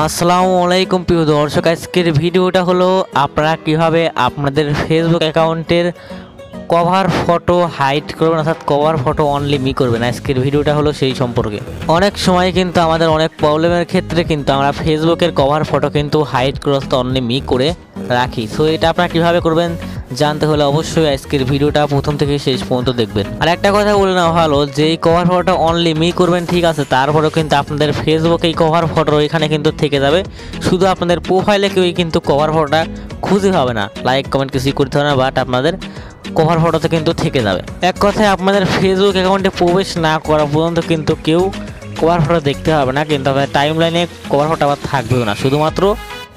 আসসালামু আলাইকুম প্রিয় দর্শক, আজকের ভিডিওটা হলো আপনারা কিভাবে আপনাদের ফেসবুক অ্যাকাউন্টের কভার ফটো হাইড করবেন, অর্থাৎ কভার ফটো অনলি মি করবেন। আজকের ভিডিওটা হলো সেই সম্পর্কে। অনেক সময় কিন্তু আমাদের অনেক প্রবলেমের ক্ষেত্রে কিন্তু আমরা ফেসবুকের কভার ফটো কিন্তু হাইড করে অনলি মি করে রাখি। সো এটা আপনারা কীভাবে করবেন জানতে হলে অবশ্যই আজকের ভিডিওটা প্রথম থেকে শেষ পর্যন্ত দেখবেন। আর একটা কথা বলে নেওয়া ভালো, যে এই কভার ফটোটা অনলি মি করবেন, ঠিক আছে, তারপরেও কিন্তু আপনাদের ফেসবুকে এই কভার ফটো এখানে কিন্তু থেকে যাবে। শুধু আপনাদের প্রোফাইলে কেউই কিন্তু কভার ফটোটা খুঁজে হবে না, লাইক কমেন্ট কিছুই করতে হবে না, বাট আপনাদের কভার ফটোতে কিন্তু থেকে যাবে। এক কথায় আপনাদের ফেসবুক অ্যাকাউন্টে প্রবেশ না করা পর্যন্ত কিন্তু কেউ কভার ফটো দেখতে হবে না, কিন্তু আপনাদের টাইম লাইনে কভার ফটো আবার থাকবেও না। শুধুমাত্র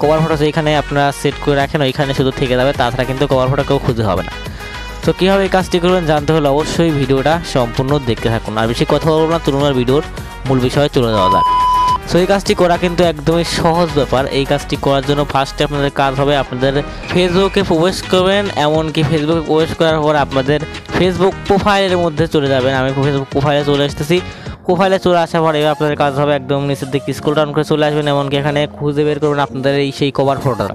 কভার ফটো যেখানে আপনারা সেট করে রাখেন ওইখানে শুধু থেকে যাবে, তাছাড়া কিন্তু কভার ফটো কেউ খুঁজে হবে না। তো কীভাবে এই কাজটি করবেন জানতে হলে অবশ্যই ভিডিওটা সম্পূর্ণ দেখতে থাকুন। আর বেশি কথা বলবো না, তুলনার ভিডিওর মূল বিষয়ে চলে যাওয়া যাক। সো এই কাজটি করা কিন্তু একদমই সহজ ব্যাপার। এই কাজটি করার জন্য ফার্স্টে আপনাদের কাজ হবে, আপনাদের ফেসবুকে প্রবেশ করবেন। এমনকি ফেসবুকে প্রবেশ করার পর আপনাদের ফেসবুক প্রোফাইলের মধ্যে চলে যাবেন। আমি ফেসবুক প্রোফাইলে চলে আসতেছি। প্রোফাইলে চলে আসার পর এবার আপনাদের কাজ হবে একদম নিচের দিকে স্ক্রল ডাউন করে চলে আসবেন। এমনকি এখানে খুঁজে বের করবেন আপনাদের সেই কভার ফটোটা।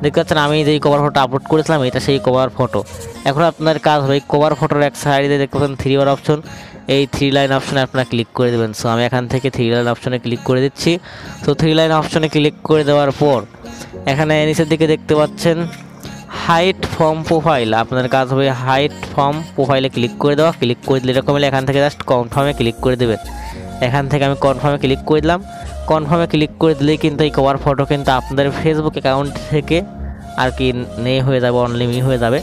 দেখতে পাচ্ছেন আমি যেই কভার ফটো আপলোড করেছিলাম এটা সেই কভার ফটো। এখন আপনাদের কাজ হবে কভার ফটোর এক সাইডে দেখতে পাচ্ছেন 3 বার অপশন, এই 3 লাইন অপশনে আপনারা ক্লিক করে দেবেন। সো আমি এখান থেকে 3 লাইন অপশনে ক্লিক করে দিচ্ছি। তো 3 লাইন অপশনে ক্লিক করে দেওয়ার পর এখানে নিচের দিকে দেখতে পাচ্ছেন হাইড ফ্রম প্রোফাইল। আপনাদের কাজ হবে হাইড ফ্রম প্রোফাইলে ক্লিক করে দেওয়া। ক্লিক করে দিলে এরকম হলে এখান থেকে জাস্ট কনফার্মে ক্লিক করে দেবেন। এখান থেকে আমি কনফার্মে ক্লিক করে দিলাম। কনফার্মে ক্লিক করে দিলেই কিন্তু এই কভার ফটো কিন্তু আপনাদের ফেসবুক অ্যাকাউন্ট থেকে আর কি নেই হয়ে যাবে, অনলি মি হয়ে যাবে।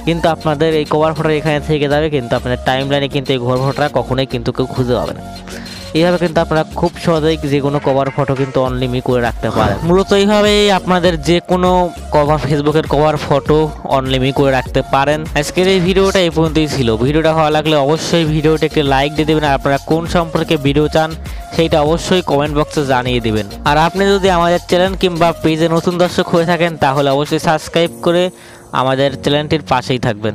কিন্তু আপনাদের এই কভার ফটো এখানে থেকে যাবে, কিন্তু আপনাদের টাইম লাইনে কিন্তু এই কভার ফটোটা কখনোই কিন্তু কেউ খুঁজে পাবে না। এইভাবে কিন্তু আপনারা খুব সহজেই যে কোনো কভার ফটো কিন্তু অনলি মি করে রাখতে পারেন। মূলত এইভাবেই আপনাদের যে কোনো ফেসবুকের কভার ফটো অনলি মি করে রাখতে পারেন। আজকের এই ভিডিওটা এই পর্যন্তই ছিল। ভিডিওটা ভালো লাগলে অবশ্যই ভিডিওটাকে লাইক দিয়ে দেবেন। আর আপনারা কোন সম্পর্কে ভিডিও চান সেইটা অবশ্যই কমেন্ট বক্সে জানিয়ে দেবেন। আর আপনি যদি আমাদের চ্যানেল কিংবা পেজে নতুন দর্শক হয়ে থাকেন তাহলে অবশ্যই সাবস্ক্রাইব করে আমাদের চ্যানেলটির পাশেই থাকবেন।